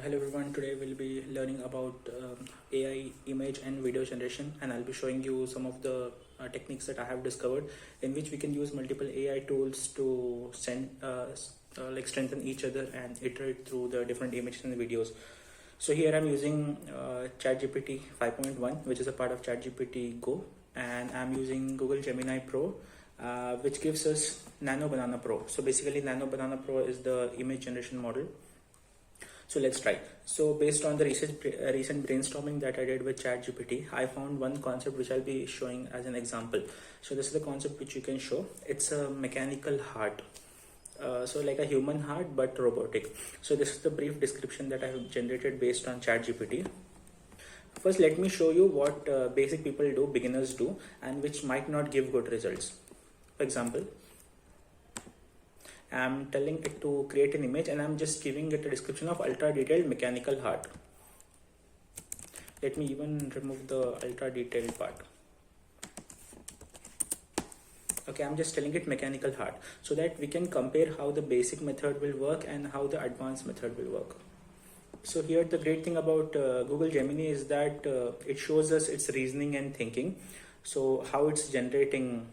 Hello everyone, today we'll be learning about AI image and video generation, and I'll be showing you some of the techniques that I have discovered in which we can use multiple AI tools to strengthen each other and iterate through the different images and videos. So here I'm using ChatGPT 5.1, which is a part of ChatGPT Go, and I'm using Google Gemini Pro, which gives us Nano Banana Pro. So basically Nano Banana Pro is the image generation model. So let's try. So based on the recent brainstorming that I did with ChatGPT, I found one concept which I'll be showing as an example. So this is the concept which you can show. It's a mechanical heart. So like a human heart but robotic. So this is the brief description that I have generated based on ChatGPT. First, let me show you what basic people do, beginners do, and which might not give good results. For example, I'm telling it to create an image and I'm just giving it a description of ultra detailed mechanical heart. Let me even remove the ultra detailed part. Okay, I'm just telling it mechanical heart so that we can compare how the basic method will work and how the advanced method will work. So here the great thing about Google Gemini is that it shows us its reasoning and thinking. So how it's generating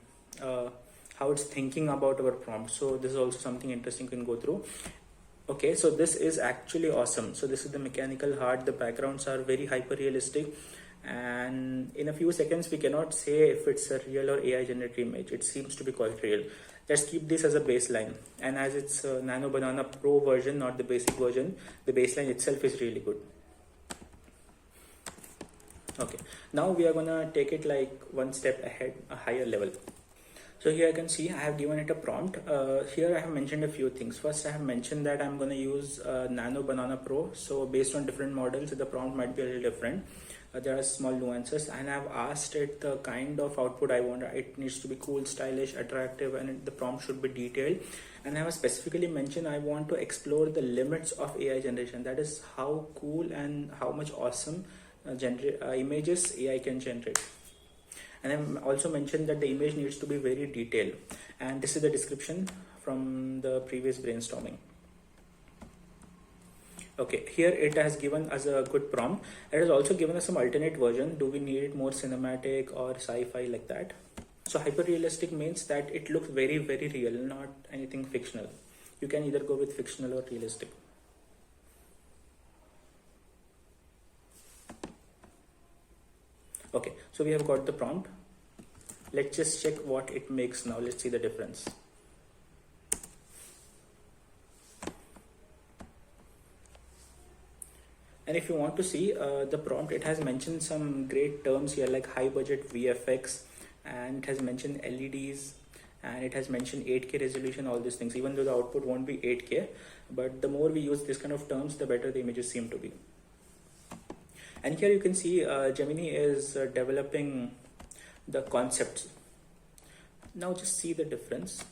how it's thinking about our prompt. So this is also something interesting you can go through. Okay, so this is actually awesome. So this is the mechanical heart. The backgrounds are very hyper realistic, and in a few seconds we cannot say if it's a real or AI generated image. It seems to be quite real. Let's keep this as a baseline, and as it's a Nano Banana Pro version, not the basic version, the baseline itself is really good. Okay, now we are gonna take it like one step ahead, a higher level. So here I can see I have given it a prompt. Here I have mentioned a few things. First, I have mentioned that I'm going to use Nano Banana Pro. So based on different models, the prompt might be a little different. There are small nuances, and I've asked it the kind of output I want. It needs to be cool, stylish, attractive, and the prompt should be detailed. And I have specifically mentioned I want to explore the limits of AI generation. That is how cool and how much awesome images AI can generate. And I've also mentioned that the image needs to be very detailed, and this is the description from the previous brainstorming. Okay, here it has given us a good prompt. It has also given us some alternate version. Do we need it more cinematic or sci-fi like that? So hyper realistic means that it looks very real, not anything fictional. You can either go with fictional or realistic. Okay, so we have got the prompt. Let's just check what it makes now. Let's see the difference. And if you want to see the prompt, it has mentioned some great terms here like high budget VFX, and it has mentioned LEDs, and it has mentioned 8K resolution, all these things, even though the output won't be 8K. But the more we use this kind of terms, the better the images seem to be. And here you can see Gemini is developing the concepts. Now just see the difference.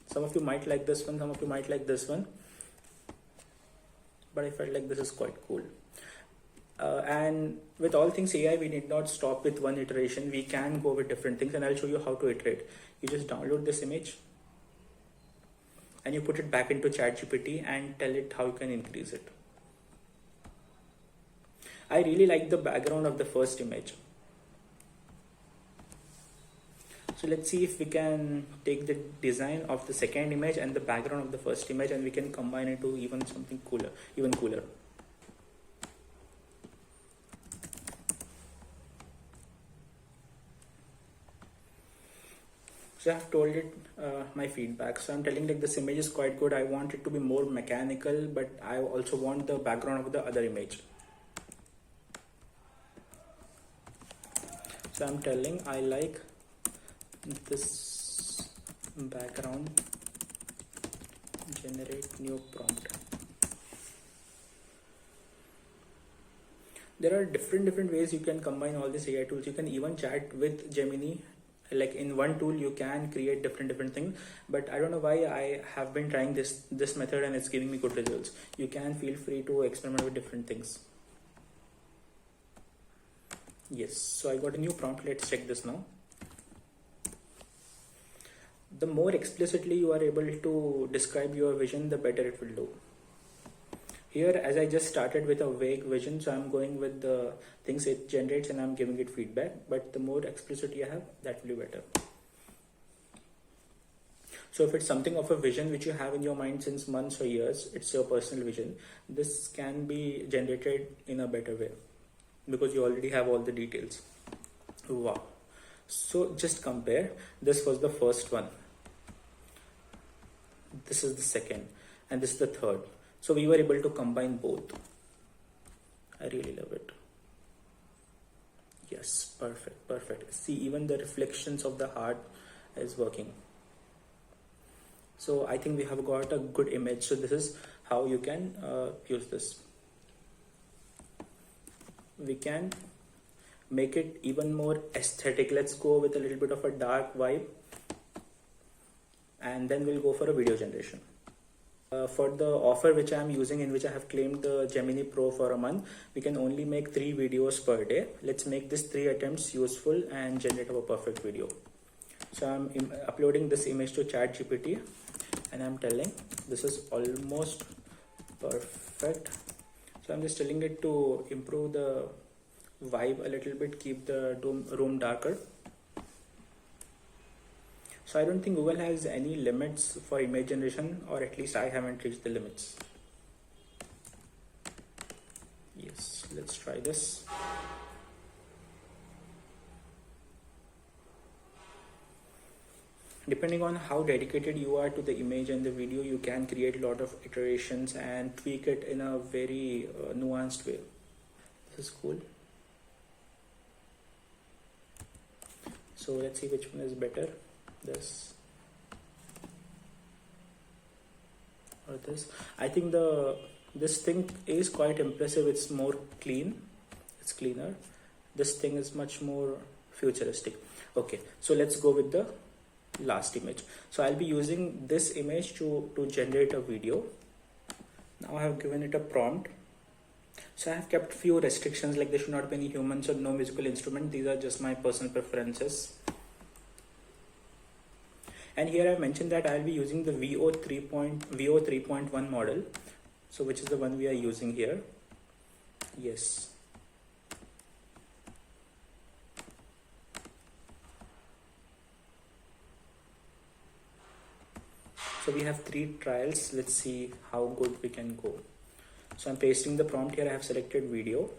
Some of you might like this one, some of you might like this one, but I felt like this is quite cool. And with all things AI, we need not stop with one iteration. We can go with different things, and I'll show you how to iterate. You just download this image and you put it back into ChatGPT and tell it how you can increase it. I really like the background of the first image. So let's see if we can take the design of the second image and the background of the first image, and we can combine it to even something cooler, even cooler. So I have told it my feedback. So I'm telling like this image is quite good. I want it to be more mechanical, but I also want the background of the other image. So I'm telling I like this background, generate new prompt. There are different ways you can combine all these AI tools. You can even chat with Gemini. Like in one tool you can create different things, but I don't know why I have been trying this method and it's giving me good results. You can feel free to experiment with different things. Yes, so I got a new prompt. Let's check this now. The more explicitly you are able to describe your vision, the better it will do. Here, as I just started with a vague vision, so I'm going with the things it generates and I'm giving it feedback, but the more explicit you have, that will be better. So if it's something of a vision which you have in your mind since months or years, it's your personal vision, this can be generated in a better way because you already have all the details. Wow. So just compare. This was the first one. This is the second. And this is the third. So we were able to combine both. I really love it. Yes, perfect, perfect. See, even the reflections of the heart is working. So I think we have got a good image. So this is how you can use this. We can make it even more aesthetic. Let's go with a little bit of a dark vibe. And then we'll go for a video generation. For the offer which I am using, in which I have claimed the Gemini Pro for a month, we can only make 3 videos per day. Let's make this 3 attempts useful and generate a perfect video. So I'm uploading this image to ChatGPT and I'm telling this is almost perfect. So I'm just telling it to improve the vibe a little bit, keep the room darker. So I don't think Google has any limits for image generation, or at least I haven't reached the limits. Yes, let's try this. Depending on how dedicated you are to the image and the video, you can create a lot of iterations and tweak it in a very nuanced way. This is cool. So let's see which one is better, this or this. I think this thing is quite impressive. It's more clean, it's cleaner. This thing is much more futuristic. Okay, so let's go with the last image. So I'll be using this image to generate a video. Now I have given it a prompt. So I have kept few restrictions, like there should not be any humans or no musical instrument. These are just my personal preferences. And here I mentioned that I'll be using the Veo 3.1 model. So which is the one we are using here. Yes. So we have 3 trials. Let's see how good we can go. So I'm pasting the prompt here. I have selected video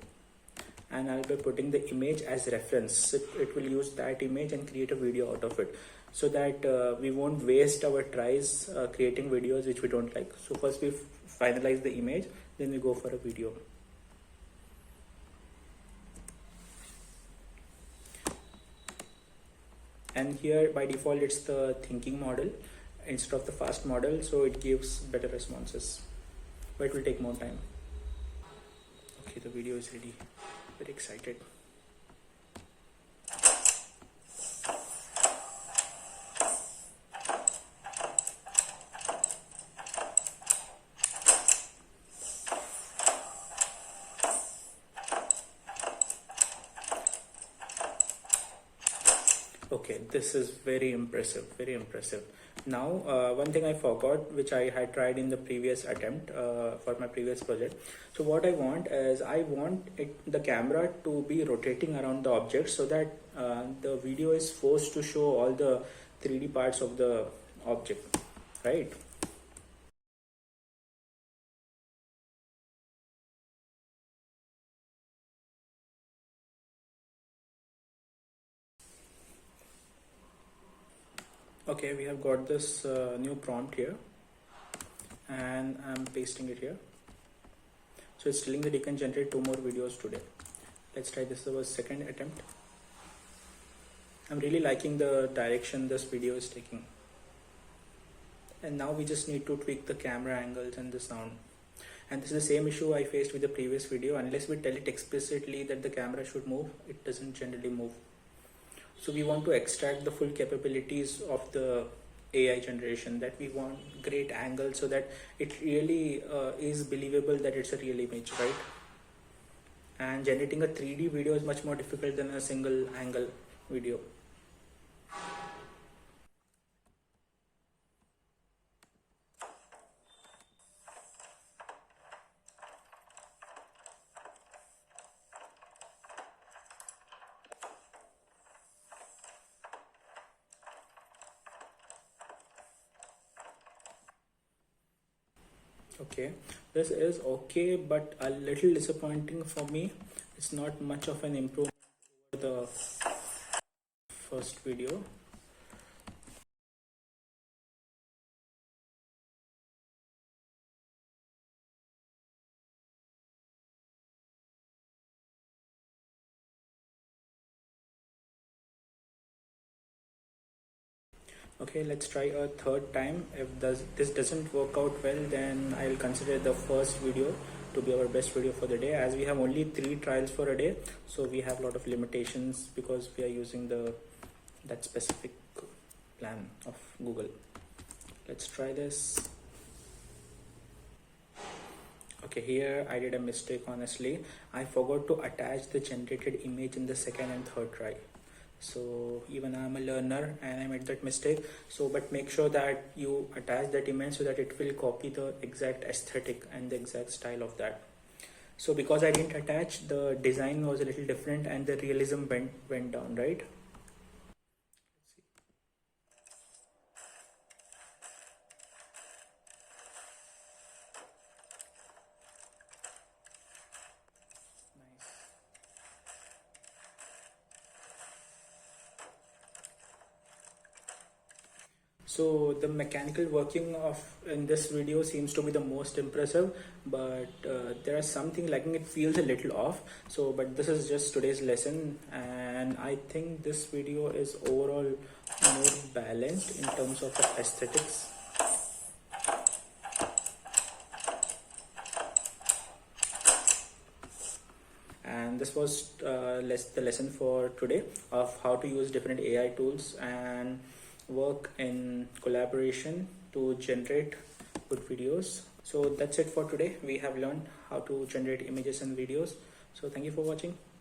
and I'll be putting the image as reference. It will use that image and create a video out of it, so that we won't waste our tries creating videos which we don't like. So first we finalize the image, then we go for a video. And here by default it's the thinking model instead of the fast model, so it gives better responses, but it will take more time. Okay, the video is ready. Very excited. Okay, this is very impressive, very impressive. Now, one thing I forgot, which I had tried in the previous attempt for my previous project. So what I want is, I want the camera to be rotating around the object so that the video is forced to show all the 3D parts of the object, right? Okay, we have got this new prompt here and I'm pasting it here. So it's telling that you can generate 2 more videos today. Let's try this. This was second attempt. I'm really liking the direction this video is taking. And now we just need to tweak the camera angles and the sound. And this is the same issue I faced with the previous video. Unless we tell it explicitly that the camera should move, it doesn't generally move. So we want to extract the full capabilities of the AI generation, that we want great angles so that it really is believable that it's a real image, right? And generating a 3D video is much more difficult than a single angle video. Okay, this is okay, but a little disappointing for me. It's not much of an improvement over the first video. Okay, let's try a third time. If this doesn't work out well, then I'll consider the first video to be our best video for the day, as we have only 3 trials for a day, so we have a lot of limitations because we are using that specific plan of Google. Let's try this. Okay, here I did a mistake. Honestly, I forgot to attach the generated image in the second and third try. So even I'm a learner and I made that mistake. So but make sure that you attach that image so that it will copy the exact aesthetic and the exact style of that. So because I didn't attach, the design was a little different and the realism went down, right? Nice. So the mechanical working of in this video seems to be the most impressive, but there is something lacking. It feels a little off. So, but this is just today's lesson, and I think this video is overall more balanced in terms of aesthetics. And this was the lesson for today of how to use different AI tools and work in collaboration to generate good videos. So that's it for today. We have learned how to generate images and videos. So thank you for watching.